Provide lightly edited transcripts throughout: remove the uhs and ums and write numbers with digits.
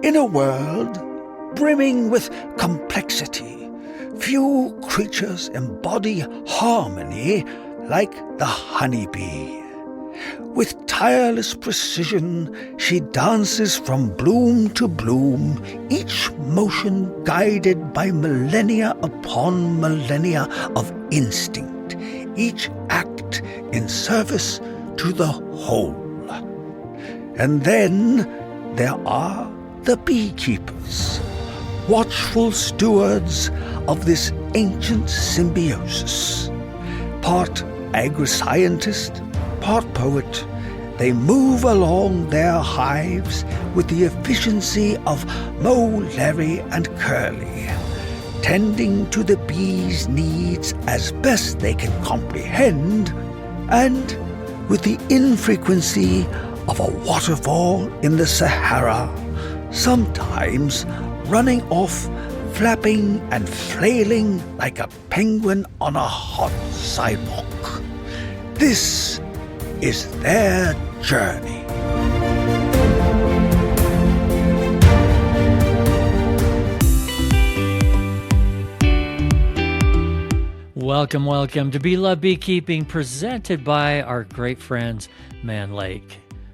In a world brimming with complexity, few creatures embody harmony like the honeybee. With tireless precision, she dances from bloom to bloom, each motion guided by millennia upon millennia of instinct, each act in service to the whole. And then there are the beekeepers, watchful stewards of this ancient symbiosis. Part agri-scientist, part poet, they move along their hives with the efficiency of Moe, Larry, and Curly, tending to the bees' needs as best they can comprehend, and with the infrequency of a waterfall in the Sahara, sometimes running off, flapping and flailing like a penguin on a hot sidewalk. This is their journey. Welcome, welcome to Bee Love Beekeeping, presented by our great friends, Mann.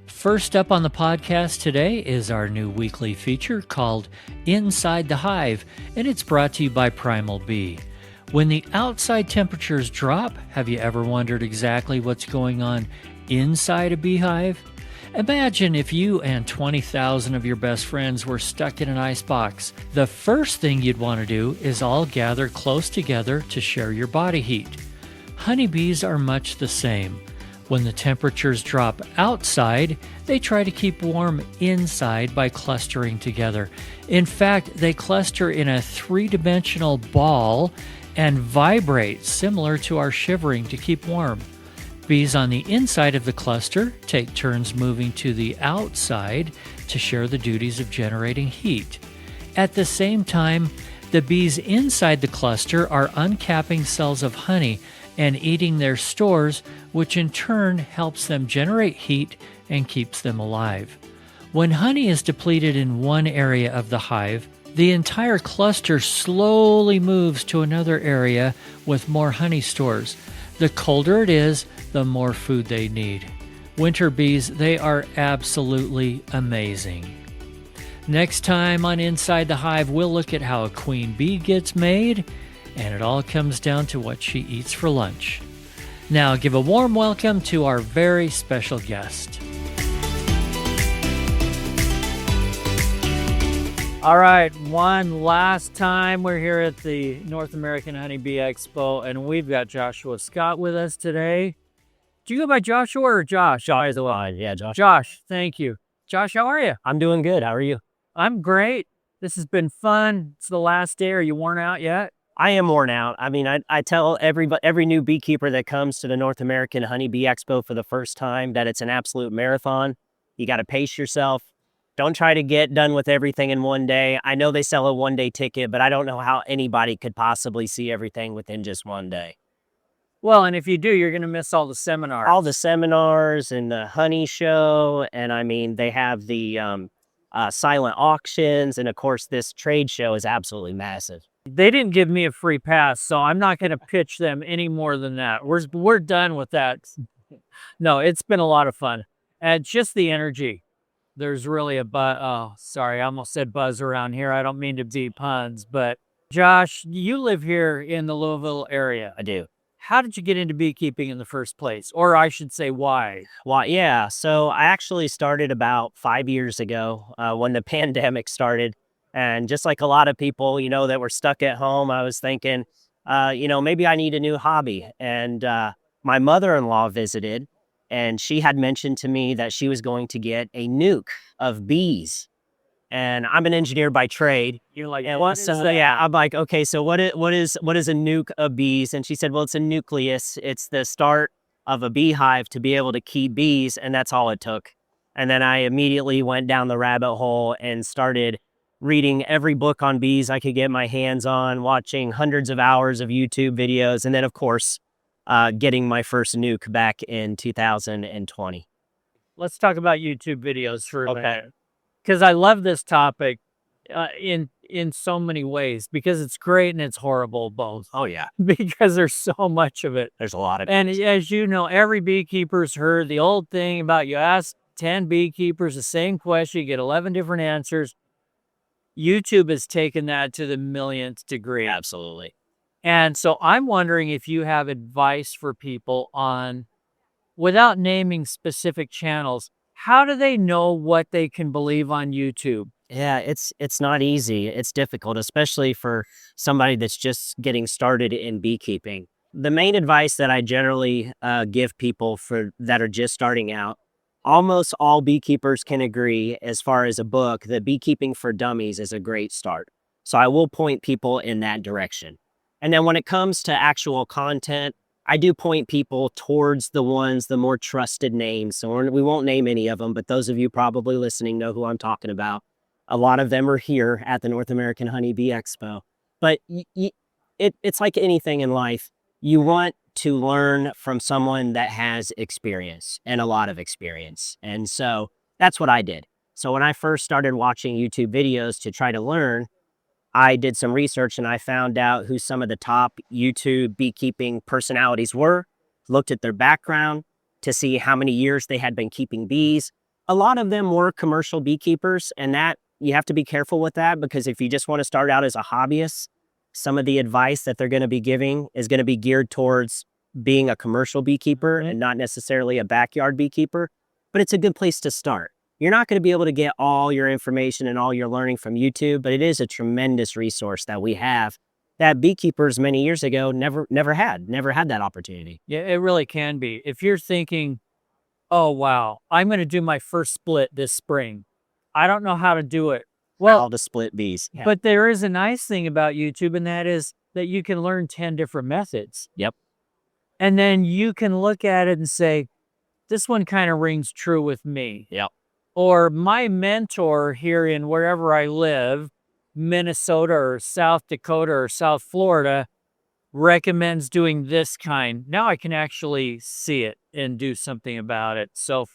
First up on the podcast today is our new weekly feature called Inside the Hive, and it's brought to you by Primal Bee. When the outside temperatures drop, have you ever wondered exactly what's going on inside a beehive? Imagine if you and 20,000 of your best friends were stuck in an ice box. The first thing you'd want to do is all gather close together to share your body heat. Honeybees are much the same. When the temperatures drop outside, they try to keep warm inside by clustering together. In fact, they cluster in a three-dimensional ball and vibrate similar to our shivering to keep warm. Bees on the inside of the cluster take turns moving to the outside to share the duties of generating heat. At the same time, the bees inside the cluster are uncapping cells of honey and eating their stores, which in turn helps them generate heat and keeps them alive. When honey is depleted in one area of the hive, the entire cluster slowly moves to another area with more honey stores. The colder it is, the more food they need. Winter bees, they are absolutely amazing. Next time on Inside the Hive, we'll look at how a queen bee gets made, and it all comes down to what she eats for lunch. Now, give a warm welcome to our very special guest. All right, one last time we're here at the North American Honeybee Expo, and we've got Joshua Scott with us today. Do you go by Joshua or Josh? Josh, yeah, Josh. Josh, thank you. Josh, how are you? I'm doing good. How are you? I'm great. This has been fun. It's the last day. Are you worn out yet? I am worn out. I mean, I tell every new beekeeper that comes to the North American Honeybee Expo for the first time that it's an absolute marathon. You got to pace yourself. Don't try to get done with everything in one day. I know they sell a one-day ticket, but I don't know how anybody could possibly see everything within just one day. Well, and if you do, you're going to miss all the seminars. All the seminars and the honey show. And I mean, they have the silent auctions. And of course, this trade show is absolutely massive. They didn't give me a free pass, so I'm not going to pitch them any more than that. We're done with that. No, it's been a lot of fun. And just the energy. There's really a buzz. Oh, sorry, I almost said buzz around here. I don't mean to be puns, but Josh, you live here in the Louisville area. I do. How did you get into beekeeping in the first place? Or I should say, why? Well, yeah. So I actually started about 5 years ago when the pandemic started. And just like a lot of people, that were stuck at home, I was thinking, maybe I need a new hobby. And my mother-in-law visited, and she had mentioned to me that she was going to get a nuke of bees. And I'm an engineer by trade. You're like, yeah, I'm like, okay, so what is a nuke of bees? And she said, well, it's a nucleus. It's the start of a beehive to be able to keep bees. And that's all it took. And then I immediately went down the rabbit hole and started reading every book on bees I could get my hands on, watching hundreds of hours of YouTube videos. And then, of course, getting my first nuke back in 2020. Let's talk about YouTube videos for a minute. Because I love this topic. in so many ways because it's great and it's horrible both. Oh yeah, Because there's so much of it. there's a lot of And as you know, every beekeeper's heard the old thing about you ask 10 beekeepers the same question, you get 11 different answers. YouTube has taken that to the millionth degree. absolutely. And so I'm wondering if you have advice for people on, without naming specific channels, how do they know what they can believe on YouTube? Yeah, it's not easy. It's difficult, especially for somebody that's just getting started in beekeeping. The main advice that I generally give people for that are just starting out, almost all beekeepers can agree, as far as a book, that Beekeeping for Dummies is a great start. So I will point people in that direction. And then when it comes to actual content, I do point people towards the more trusted names. So we won't name any of them, but those of you probably listening know who I'm talking about. A lot of them are here at the North American Honeybee Expo. But it's like anything in life. You want to learn from someone that has experience and a lot of experience. And so that's what I did. So when I first started watching YouTube videos to try to learn, I did some research and I found out who some of the top YouTube beekeeping personalities were, looked at their background to see how many years they had been keeping bees. A lot of them were commercial beekeepers, and that you have to be careful with that, because if you just want to start out as a hobbyist, some of the advice that they're going to be giving is going to be geared towards being a commercial beekeeper and not necessarily a backyard beekeeper. But it's a good place to start. You're not going to be able to get all your information and all your learning from YouTube, but it is a tremendous resource that we have that beekeepers many years ago never had that opportunity. Yeah, it really can be. If you're thinking, oh, wow, I'm going to do my first split this spring. I don't know how to do it. How Well, to split bees. but there is a nice thing about YouTube, and that is that you can learn 10 different methods. Yep. And then you can look at it and say, this one kind of rings true with me. Yep. Or my mentor here in wherever I live, Minnesota or South Dakota or South Florida, recommends doing this kind. Now I can actually see it and do something about it. So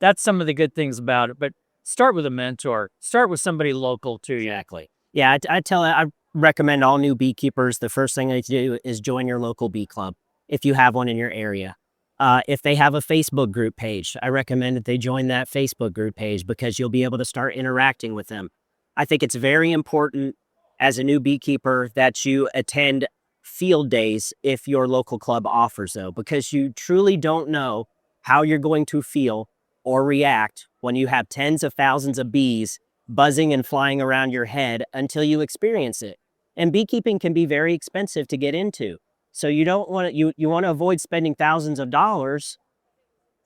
that's some of the good things about it. But start with a mentor. Start with somebody local to you. Exactly. Yeah, I recommend all new beekeepers, the first thing they do is join your local bee club if you have one in your area. If they have a Facebook group page, I recommend that they join that Facebook group page, because you'll be able to start interacting with them. I think it's very important as a new beekeeper that you attend field days if your local club offers those, because you truly don't know how you're going to feel or react when you have tens of thousands of bees buzzing and flying around your head until you experience it. And beekeeping can be very expensive to get into. So you don't want to, you want to avoid spending thousands of dollars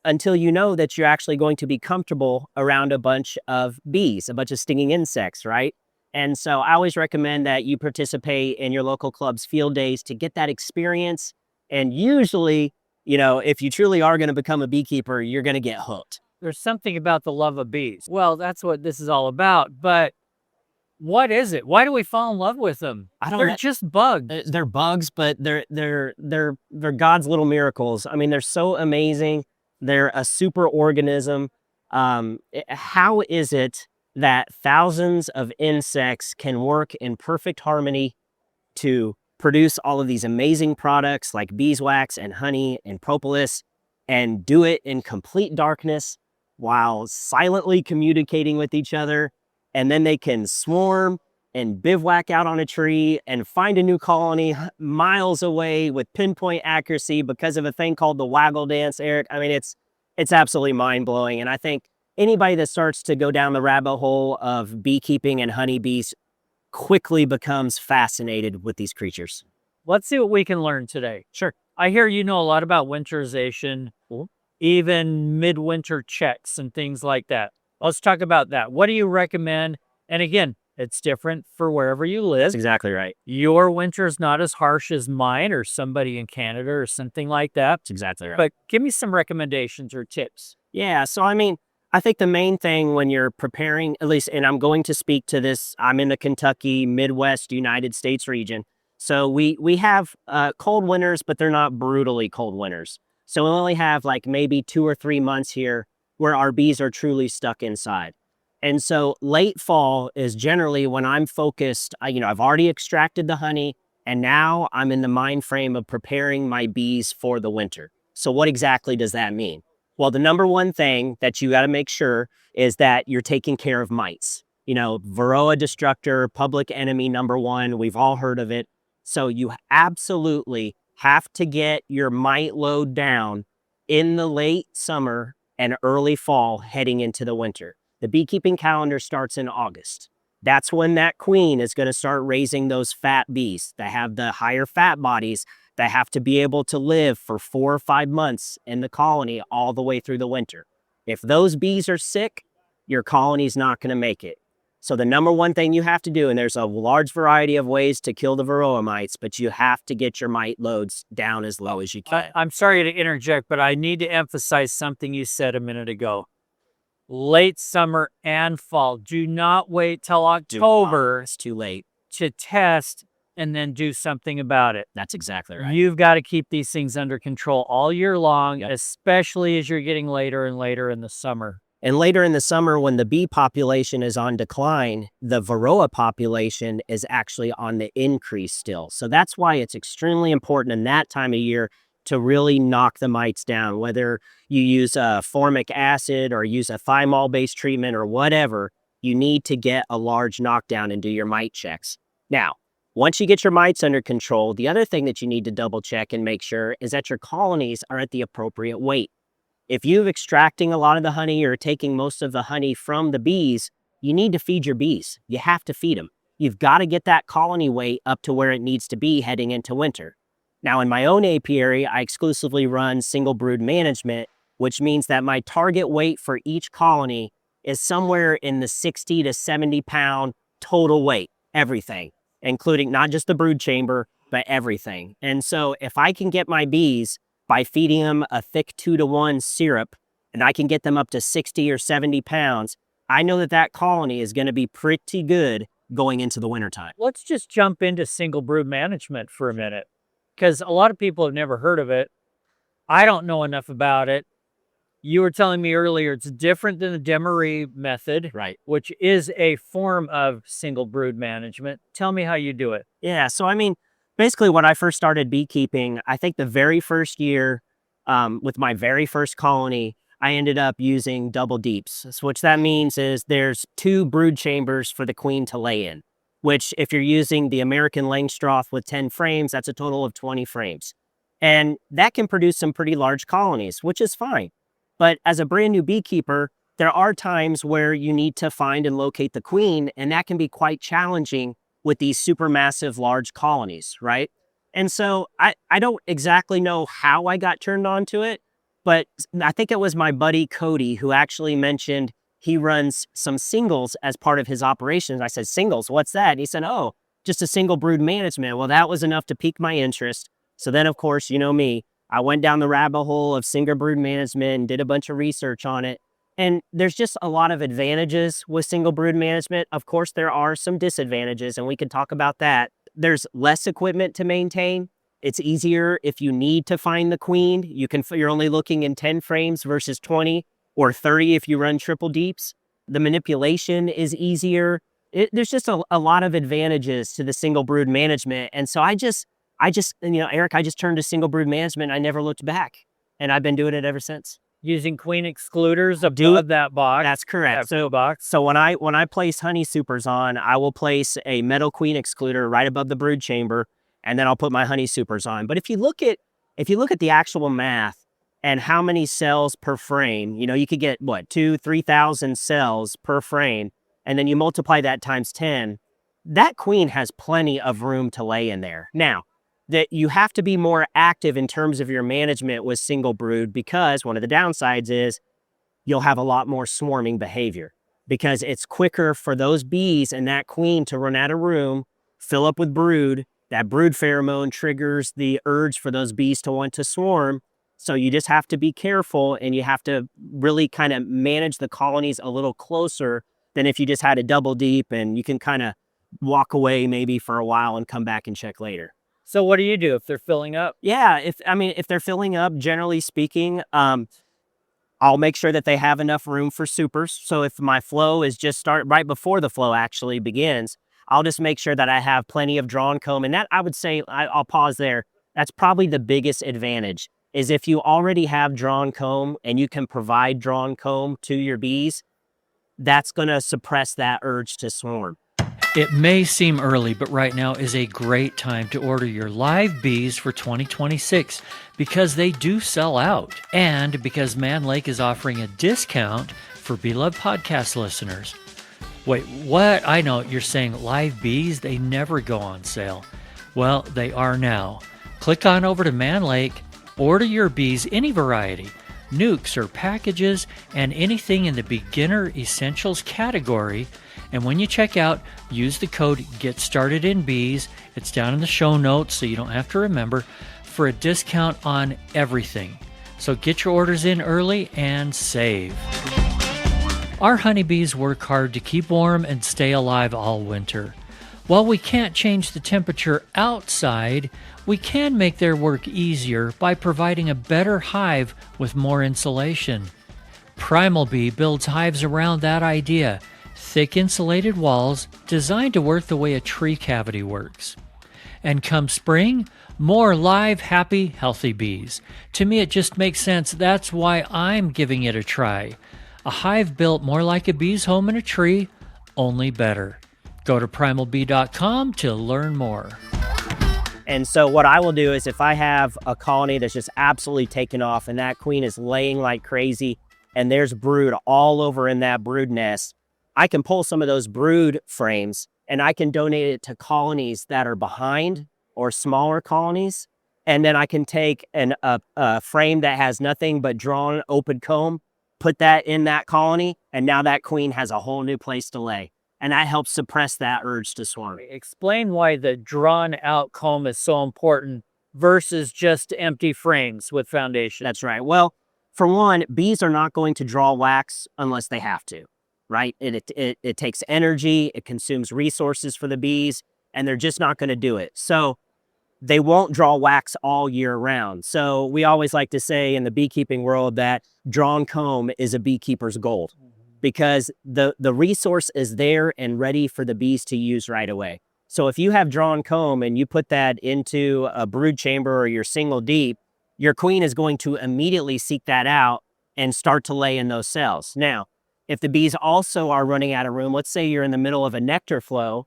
until you know that you're actually going to be comfortable around a bunch of bees, a bunch of stinging insects, right? And so I always recommend that you participate in your local club's field days to get that experience. And usually, if you truly are going to become a beekeeper, you're going to get hooked. There's something about the love of bees. Well, that's what this is all about. But what is it? Why do we fall in love with them? They're just bugs. They're bugs, but they're God's little miracles. I mean, they're so amazing. They're a super organism. How is it that thousands of insects can work in perfect harmony to produce all of these amazing products like beeswax and honey and propolis, and do it in complete darkness while silently communicating with each other? And then they can swarm and bivouac out on a tree and find a new colony miles away with pinpoint accuracy because of a thing called the waggle dance, Eric. I mean, it's absolutely mind-blowing. And I think anybody that starts to go down the rabbit hole of beekeeping and honeybees quickly becomes fascinated with these creatures. Let's see what we can learn today. Sure. I hear you know a lot about winterization, even midwinter checks and things like that. Let's talk about that. What do you recommend? And again, it's different for wherever you live. That's exactly right. Your winter is not as harsh as mine or somebody in Canada or something like that. That's exactly right. But give me some recommendations or tips. Yeah, so I mean, I think the main thing when you're preparing, at least, and I'm going to speak to this, I'm in the Kentucky, Midwest, United States region. So we have cold winters, but they're not brutally cold winters. So we only have like maybe 2 or 3 months here where our bees are truly stuck inside. And so late fall is generally when I'm focused. I've already extracted the honey, and now I'm in the mind frame of preparing my bees for the winter. So what exactly does that mean? Well, the number one thing that you got to make sure is that you're taking care of mites. Varroa destructor, public enemy number one. We've all heard of it. So you absolutely have to get your mite load down in the late summer and early fall heading into the winter. The beekeeping calendar starts in August. That's when that queen is going to start raising those fat bees that have the higher fat bodies that have to be able to live for 4 or 5 months in the colony all the way through the winter. If those bees are sick, your colony's not going to make it. So the number one thing you have to do, and there's a large variety of ways to kill the Varroa mites, but you have to get your mite loads down as low as you can. I'm sorry to interject, but I need to emphasize something you said a minute ago. Late summer and fall. Do not wait till October. It's too late to test and then do something about it. That's exactly right. You've got to keep these things under control all year long, especially as you're getting later and later in the summer. And later in the summer, when the bee population is on decline, the Varroa population is actually on the increase still. So that's why it's extremely important in that time of year to really knock the mites down, whether you use formic acid or use a thymol-based treatment or whatever. You need to get a large knockdown and do your mite checks. Now, once you get your mites under control, the other thing that you need to double check and make sure is that your colonies are at the appropriate weight. If you're extracting a lot of the honey or taking most of the honey from the bees, you need to feed your bees. You have to feed them. You've got to get that colony weight up to where it needs to be heading into winter. Now, in my own apiary, I exclusively run single brood management, which means that my target weight for each colony is somewhere in the 60 to 70 pound total weight, everything, including not just the brood chamber, but everything. And so if I can get my bees by feeding them a thick 2-to-1 syrup, and I can get them up to 60 or 70 pounds, I know that that colony is going to be pretty good going into the wintertime. Let's just jump into single brood management for a minute, because a lot of people have never heard of it. I don't know enough about it. You were telling me earlier it's different than the Demery method, right? Which is a form of single brood management. Tell me how you do it. Yeah, so basically when I first started beekeeping, I think the very first year with my very first colony, I ended up using double deeps. So what that means is there's 2 brood chambers for the queen to lay in, which if you're using the American Langstroth with 10 frames, that's a total of 20 frames. And that can produce some pretty large colonies, which is fine. But as a brand new beekeeper, there are times where you need to find and locate the queen, and that can be quite challenging with these supermassive large colonies, right? And so I don't exactly know how I got turned on to it, but I think it was my buddy Cody who actually mentioned he runs some singles as part of his operations. I said, singles, what's that? And he said, oh, just a single brood management. Well, that was enough to pique my interest. So then, of course, you know me, I went down the rabbit hole of single brood management and did a bunch of research on it. And there's just a lot of advantages with single brood management. Of course, there are some disadvantages, and we can talk about that. There's less equipment to maintain. It's easier if you need to find the queen. You're only looking in 10 frames versus 20 or 30 if you run triple deeps. The manipulation is easier. There's just a lot of advantages to the single brood management. And so I just, Eric, I just turned to single brood management. I never looked back, and I've been doing it ever since. Using queen excluders above that box. That's correct. Box. So when I place honey supers on, I will place a metal queen excluder right above the brood chamber, and then I'll put my honey supers on. But if you look at the actual math and how many cells per frame, you could get 2,000-3,000 cells per frame, and then you multiply that times 10. That queen has plenty of room to lay in there. Now, that you have to be more active in terms of your management with single brood, because one of the downsides is you'll have a lot more swarming behavior, because it's quicker for those bees and that queen to run out of room, fill up with brood. That brood pheromone triggers the urge for those bees to want to swarm. So you just have to be careful, and you have to really kind of manage the colonies a little closer than if you just had a double deep and you can kind of walk away maybe for a while and come back and check later. So what do you do if they're filling up? Yeah, if they're filling up, generally speaking, I'll make sure that they have enough room for supers. So if my flow is just right before the flow actually begins, I'll just make sure that I have plenty of drawn comb. And that, I would say, I'll pause there. That's probably the biggest advantage, is if you already have drawn comb and you can provide drawn comb to your bees, that's going to suppress that urge to swarm. It may seem early, but right now is a great time to order your live bees for 2026 because they do sell out, and because Mann Lake is offering a discount for Bee Love podcast listeners. Wait, what? I know you're saying live bees, they never go on sale. Well, they are now. Click on over to Mann Lake, order your bees any variety, nukes or packages, and anything in the beginner essentials category. And when you check out, use the code GETSTARTEDINBEES. It's down in the show notes, so you don't have to remember, for a discount on everything. So get your orders in early and save. Our honeybees work hard to keep warm and stay alive all winter. While we can't change the temperature outside, we can make their work easier by providing a better hive with more insulation. Primal Bee builds hives around that idea. Thick insulated walls designed to work the way a tree cavity works. And come spring, more live, happy, healthy bees. To me, it just makes sense. That's why I'm giving it a try. A hive built more like a bee's home in a tree, only better. Go to primalbee.com to learn more. And so what I will do is, if I have a colony that's just absolutely taken off and that queen is laying like crazy and there's brood all over in that brood nest, I can pull some of those brood frames and I can donate it to colonies that are behind or smaller colonies. And then I can take a frame that has nothing but drawn open comb, put that in that colony, and now that queen has a whole new place to lay. And that helps suppress that urge to swarm. Explain why the drawn out comb is so important versus just empty frames with foundation. That's right. Well, for one, bees are not going to draw wax unless they have to, right? It takes energy, it consumes resources for the bees, and they're just not going to do it. So they won't draw wax all year round. So we always like to say in the beekeeping world that drawn comb is a beekeeper's gold, because the resource is there and ready for the bees to use right away. So if you have drawn comb and you put that into a brood chamber or your single deep, your queen is going to immediately seek that out and start to lay in those cells. Now, if the bees also are running out of room, let's say you're in the middle of a nectar flow,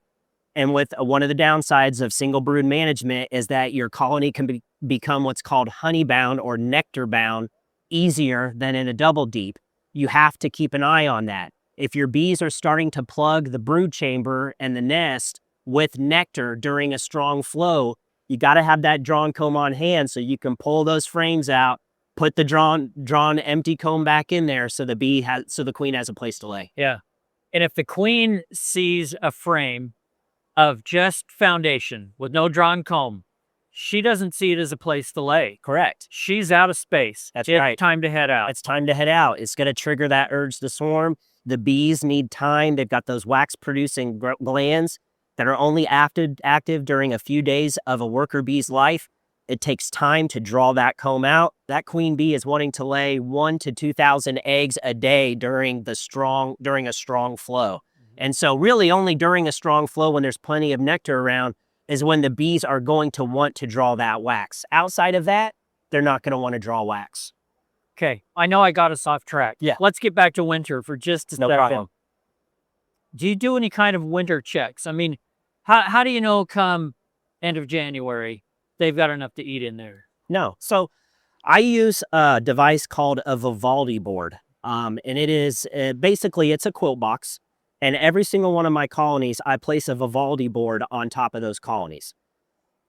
and with one of the downsides of single brood management is that your colony can become what's called honey bound or nectar bound easier than in a double deep. You have to keep an eye on that. If your bees are starting to plug the brood chamber and the nest with nectar during a strong flow, you got to have that drawn comb on hand so you can pull those frames out, put the drawn empty comb back in there so the queen has a place to lay. Yeah. And if the queen sees a frame of just foundation with no drawn comb, she doesn't see it as a place to lay. Correct. She's out of space. That's it's right. Time to head out. It's time to head out. It's going to trigger that urge to swarm. The bees need time. They've got those wax-producing glands that are only active during a few days of a worker bee's life. It takes time to draw that comb out. That queen bee is wanting to lay 1,000 to 2,000 eggs a day during a strong flow. And so really only during a strong flow, when there's plenty of nectar around, is when the bees are going to want to draw that wax. Outside of that, they're not going to want to draw wax. Okay, I know I got us off track. Yeah. Let's get back to winter for just a second. No problem. Do you do any kind of winter checks? I mean, how do you know come end of January they've got enough to eat in there? No. So I use a device called a Vivaldi board. And it is basically, it's a quilt box. And every single one of my colonies, I place a Vivaldi board on top of those colonies.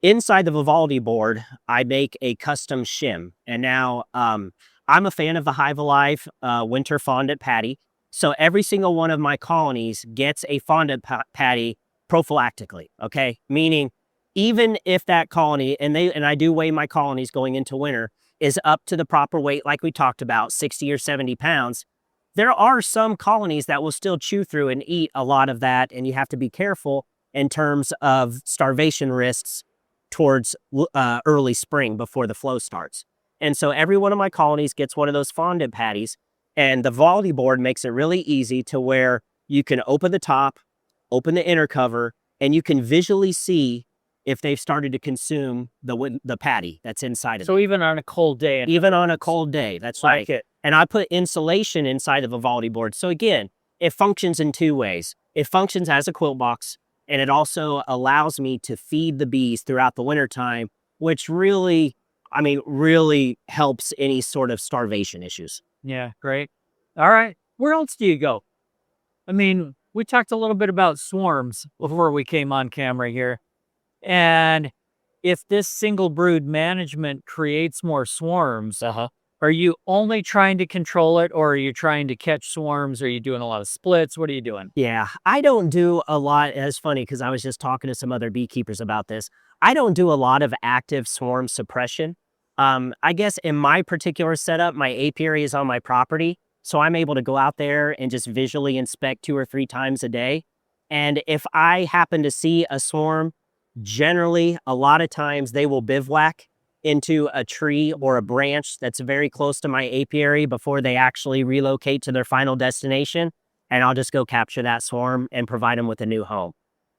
Inside the Vivaldi board, I make a custom shim. And now I'm a fan of the Hive Alive winter fondant patty. So every single one of my colonies gets a fondant patty prophylactically, okay? Meaning, even if that colony, and I do weigh my colonies going into winter, is up to the proper weight, like we talked about, 60 or 70 pounds, there are some colonies that will still chew through and eat a lot of that, and you have to be careful in terms of starvation risks towards early spring before the flow starts. And so every one of my colonies gets one of those fondant patties, And the volley board makes it really easy to where you can open the top, open the inner cover, and you can visually see if they've started to consume the patty that's inside of it. So even on a cold day. Even on a cold day, that's Like right. it. And I put insulation inside of a volley board. So again, it functions in two ways. It functions as a quilt box, and it also allows me to feed the bees throughout the wintertime, which really, I mean, really helps any sort of starvation issues. Yeah, great. All right. Where else do you go? I mean, we talked a little bit about swarms before we came on camera here. And if this single brood management creates more swarms, are you only trying to control it, or are you trying to catch swarms? Are you doing a lot of splits? What are you doing? Yeah, I don't do a lot. It's funny because I was just talking to some other beekeepers about this. I don't do a lot of active swarm suppression. I guess in my particular setup, my apiary is on my property. So I'm able to go out there and just visually inspect 2 or 3 times a day. And if I happen to see a swarm, generally, a lot of times they will bivouac into a tree or a branch that's very close to my apiary before they actually relocate to their final destination. And I'll just go capture that swarm and provide them with a new home.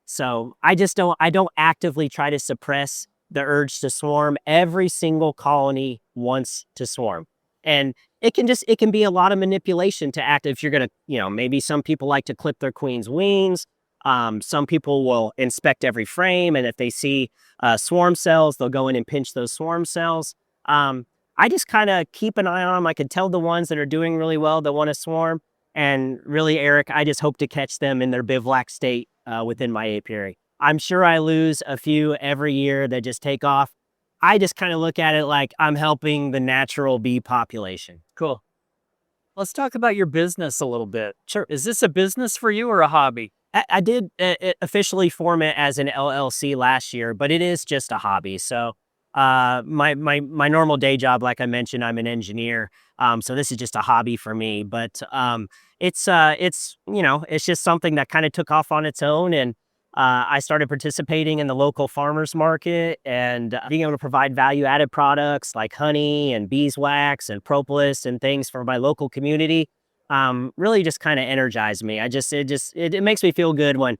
So I don't actively try to suppress the urge to swarm. Every single colony wants to swarm. And it can be a lot of manipulation to act if you're going to, maybe some people like to clip their queen's wings. Some people will inspect every frame, and if they see swarm cells, they'll go in and pinch those swarm cells. I just kind of keep an eye on them. I can tell the ones that are doing really well that want to swarm. And really, Eric, I just hope to catch them in their bivouac state within my apiary. I'm sure I lose a few every year that just take off. I just kind of look at it like I'm helping the natural bee population. Cool. Let's talk about your business a little bit. Sure. Is this a business for you or a hobby? I did officially form it as an LLC last year, but it is just a hobby. So my normal day job, like I mentioned, I'm an engineer. So this is just a hobby for me. But it's just something that kind of took off on its own, and I started participating in the local farmers market and being able to provide value-added products like honey and beeswax and propolis and things for my local community. Really just kind of energized me. It makes me feel good when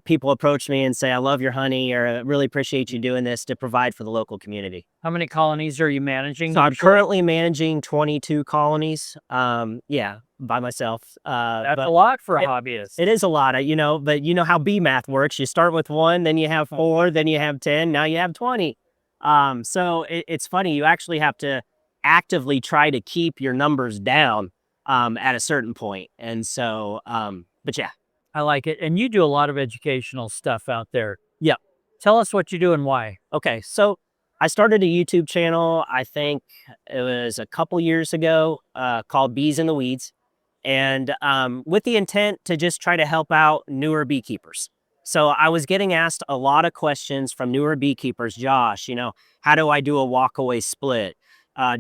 people approach me and say, I love your honey, or I really appreciate you doing this to provide for the local community. How many colonies are you managing? So I'm currently managing 22 colonies. By myself. That's a lot for a hobbyist. It is a lot, but you know how bee math works. You start with 1, then you have 4, then you have 10, now you have 20. So it's funny. You actually have to actively try to keep your numbers down at a certain point. And so, but yeah. I like it. And you do a lot of educational stuff out there. Yeah. Tell us what you do and why. Okay. So I started a YouTube channel, I think it was a couple years ago, called Bees in the Weeds. And with the intent to just try to help out newer beekeepers. So I was getting asked a lot of questions from newer beekeepers. Josh, how do I do a walkaway split?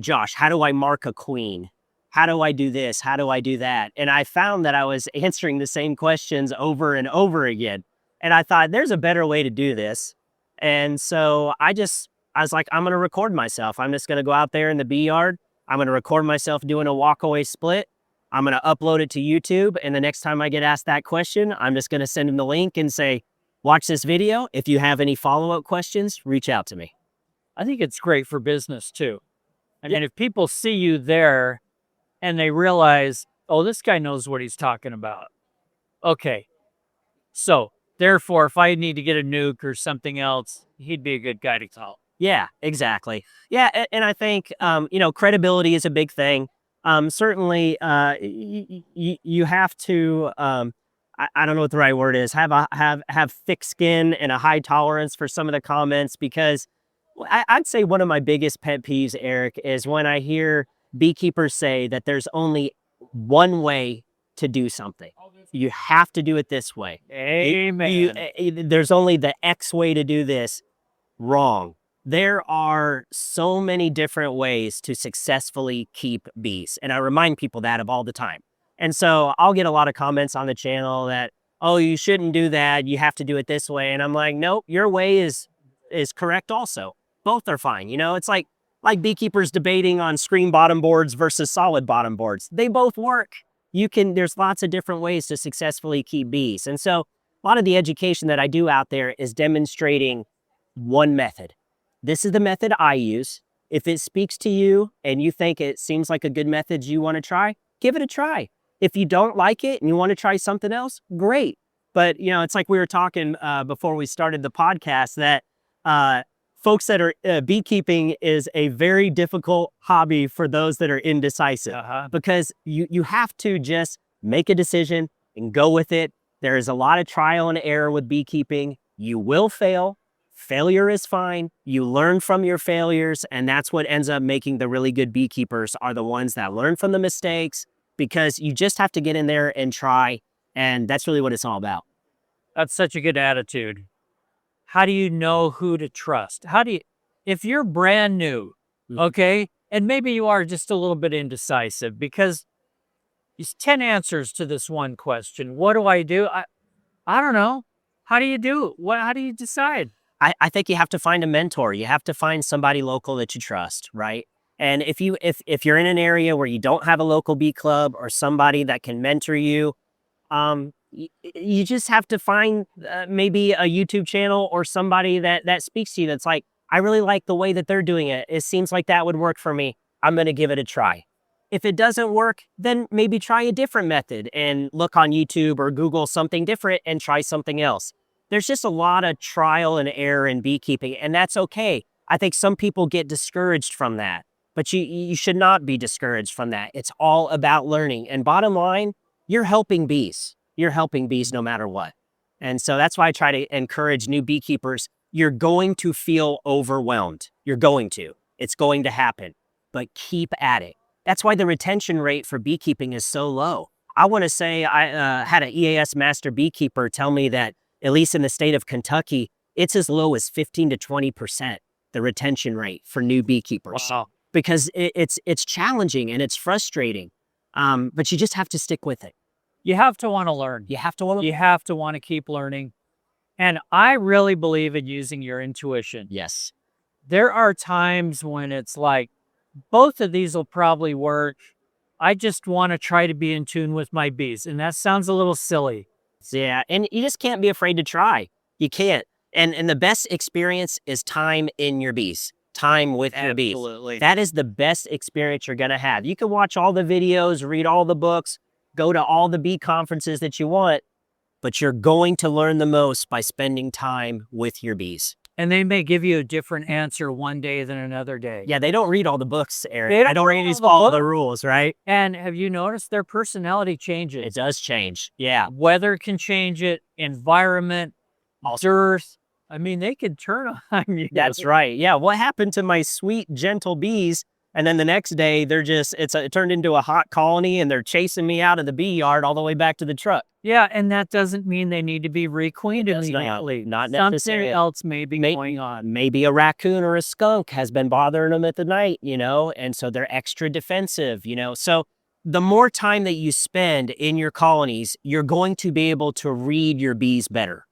Josh, how do I mark a queen? How do I do this? How do I do that? And I found that I was answering the same questions over and over again. And I thought, there's a better way to do this. And so I was like, I'm going to record myself. I'm just going to go out there in the bee yard. I'm going to record myself doing a walkaway split. I'm going to upload it to YouTube. And the next time I get asked that question, I'm just going to send them the link and say, watch this video. If you have any follow-up questions, reach out to me. I think it's great for business too. I mean, if people see you there and they realize, oh, this guy knows what he's talking about. Okay. So therefore, if I need to get a nuke or something else, he'd be a good guy to call. Yeah, exactly. Yeah. And I think, credibility is a big thing. Certainly, you have to, I don't know what the right word is, have thick skin and a high tolerance for some of the comments, because I'd say one of my biggest pet peeves, Eric, is when I hear beekeepers say that there's only one way to do something. You have to do it this way. Amen. There's only the X way to do this. Wrong. There are so many different ways to successfully keep bees. And I remind people that of all the time. And so I'll get a lot of comments on the channel that, oh, you shouldn't do that. You have to do it this way. And I'm like, nope, your way is correct also. Both are fine. It's like like beekeepers debating on screen bottom boards versus solid bottom boards. They both work. There's lots of different ways to successfully keep bees. And so a lot of the education that I do out there is demonstrating one method. This is the method I use. If it speaks to you and you think it seems like a good method you want to try, give it a try. If you don't like it and you want to try something else, great. But, it's like we were talking before we started the podcast that folks that are beekeeping is a very difficult hobby for those that are indecisive because you have to just make a decision and go with it. There is a lot of trial and error with beekeeping. You will fail. Failure is fine. You learn from your failures, and that's what ends up making the really good beekeepers are the ones that learn from the mistakes, because you just have to get in there and try, and that's really what it's all about. That's such a good attitude. How do you know who to trust? If you're brand new, okay, and maybe you are just a little bit indecisive, because there's 10 answers to this one question. What do I do? I don't know. How do you do it? How do you decide? I think you have to find a mentor. You have to find somebody local that you trust, right? And if you're in an area where you don't have a local bee club or somebody that can mentor you, you just have to find maybe a YouTube channel or somebody that speaks to you that's like, I really like the way that they're doing it. It seems like that would work for me. I'm going to give it a try. If it doesn't work, then maybe try a different method and look on YouTube or Google something different and try something else. There's just a lot of trial and error in beekeeping, and that's okay. I think some people get discouraged from that, but you should not be discouraged from that. It's all about learning. And bottom line, you're helping bees. You're helping bees no matter what. And so that's why I try to encourage new beekeepers. You're going to feel overwhelmed. You're going to. It's going to happen, but keep at it. That's why the retention rate for beekeeping is so low. I want to say I had an EAS master beekeeper tell me that, at least in the state of Kentucky, it's as low as 15 to 20%, the retention rate for new beekeepers. Wow. Because it's challenging and it's frustrating, but you just have to stick with it. You have to want to learn. You have to want to. You have to want to keep learning. And I really believe in using your intuition. Yes. There are times when it's like, both of these will probably work. I just want to try to be in tune with my bees. And that sounds a little silly. Yeah, and you just can't be afraid to try. You can't. And the best experience is time in your bees, time with your bees. Absolutely. That is the best experience you're going to have. You can watch all the videos, read all the books, go to all the bee conferences that you want, but you're going to learn the most by spending time with your bees. And they may give you a different answer one day than another day. Yeah, they don't read all the books, Eric. They don't I don't read read all all the the rules, right? And have you noticed their personality changes? It does change. Yeah. Weather can change it, environment, dearth. I mean, they could turn on you. That's right. Yeah. What happened to my sweet, gentle bees? And then the next day, it turned into a hot colony and they're chasing me out of the bee yard all the way back to the truck. Yeah, and that doesn't mean they need to be requeened immediately. Not Something necessarily. else may be going on. Maybe a raccoon or a skunk has been bothering them at the night, and so they're extra defensive, So the more time that you spend in your colonies, you're going to be able to read your bees better.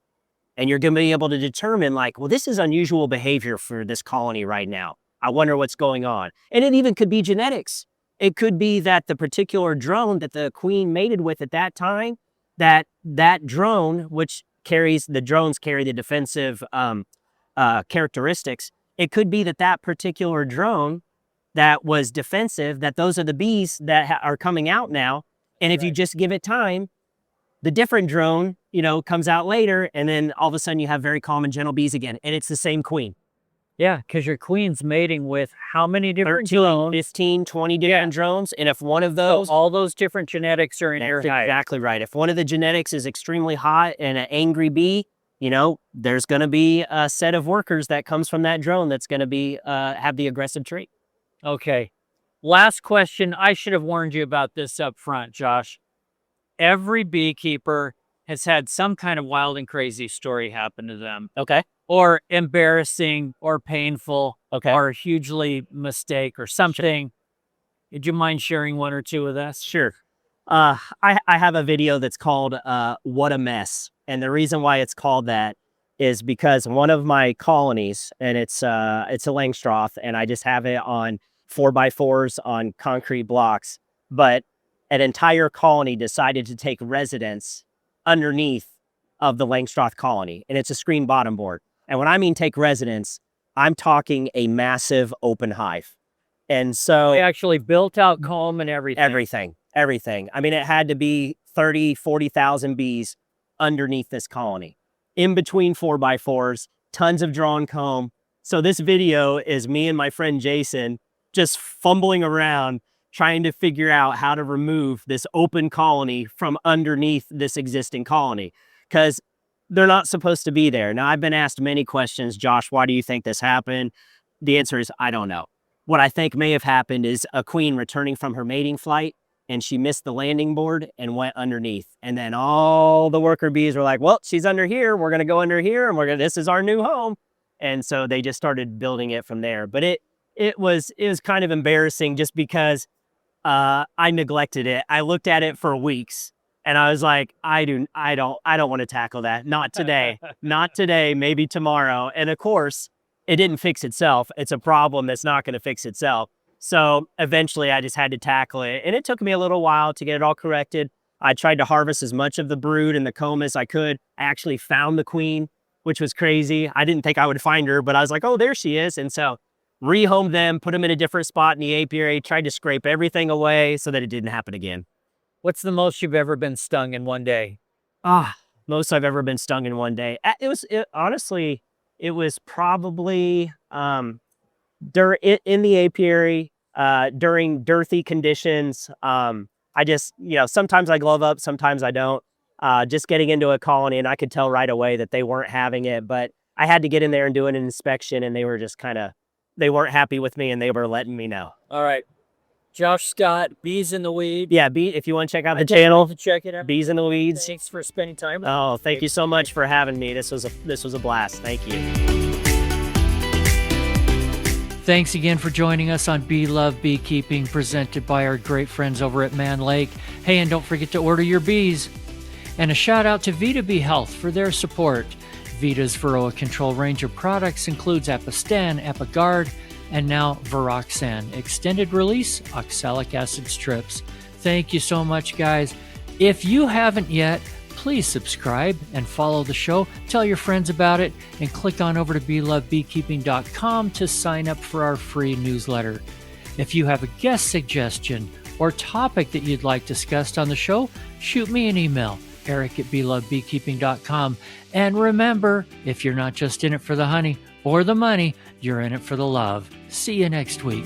And you're going to be able to determine this is unusual behavior for this colony right now. I wonder what's going on. And it even could be genetics. It could be that the particular drone that the queen mated with at that time, that drone, which drones carry the defensive characteristics. It could be that particular drone that was defensive, that those are the bees that are coming out now. And if you just give it time, the different drone, comes out later, and then all of a sudden you have very calm and gentle bees again. And it's the same queen. Yeah, because your queen's mating with how many different 13, drones? 15, 20 different drones. And if one of those... all those different genetics are in your hive. Exactly right. If one of the genetics is extremely hot and an angry bee, there's going to be a set of workers that comes from that drone that's going to be have the aggressive trait. Okay. Last question. I should have warned you about this up front, Josh. Every beekeeper has had some kind of wild and crazy story happen to them. Okay. Or embarrassing or painful. Okay. Or hugely mistake or something. Would you mind sharing one or two with us? Sure. I have a video that's called What a Mess. And the reason why it's called that is because one of my colonies, and it's a Langstroth, and I just have it on 4x4s on concrete blocks, but an entire colony decided to take residence underneath of the Langstroth colony, and it's a screen bottom board. And when I mean take residence, I'm talking a massive open hive. And so They actually built out comb and everything. everything. I mean, it had to be 30, 40,000 bees underneath this colony, in between 4x4s, tons of drawn comb. So this video is me and my friend Jason just fumbling around trying to figure out how to remove this open colony from underneath this existing colony, because they're not supposed to be there. Now, I've been asked many questions. Josh, why do you think this happened? The answer is, I don't know. What I think may have happened is a queen returning from her mating flight, and she missed the landing board and went underneath. And then all the worker bees were like, well, she's under here. We're going to go under here, and this is our new home. And so they just started building it from there. But it was kind of embarrassing just because I neglected it. I looked at it for weeks, and I was like, I don't want to tackle that. Not today. Not today, maybe tomorrow. And of course, it didn't fix itself. It's a problem that's not going to fix itself. So eventually I just had to tackle it. And it took me a little while to get it all corrected. I tried to harvest as much of the brood and the comb as I could. I actually found the queen, which was crazy. I didn't think I would find her, but I was like, oh, there she is. And so rehomed them, put them in a different spot in the apiary, tried to scrape everything away so that it didn't happen again. What's the most you've ever been stung in one day? Most I've ever been stung in one day. Honestly, it was probably in the apiary during dearthy conditions. I just, sometimes I glove up, sometimes I don't. Just getting into a colony, and I could tell right away that they weren't having it, but I had to get in there and do an inspection, and they were just they weren't happy with me, and they were letting me know. All right. Josh Scott, Bees in the Weed. Yeah, if you want to check out the channel, check it out. Bees in the Weeds. Thanks for spending time with me. Oh, thank you so much for having me. This was a blast. Thank you. Thanks again for joining us on Bee Love Beekeeping, presented by our great friends over at Mann Lake. Hey, and don't forget to order your bees. And a shout out to Vita Bee Health for their support. Vita's Varroa control range of products includes Apistan, Apiguard, and now Viroxan, extended release oxalic acid strips. Thank you so much, guys. If you haven't yet, please subscribe and follow the show. Tell your friends about it, and click on over to BeeLoveBeekeeping.com to sign up for our free newsletter. If you have a guest suggestion or topic that you'd like discussed on the show, shoot me an email, eric@BeeLoveBeekeeping.com. And remember, if you're not just in it for the honey or the money, you're in it for the love. See you next week.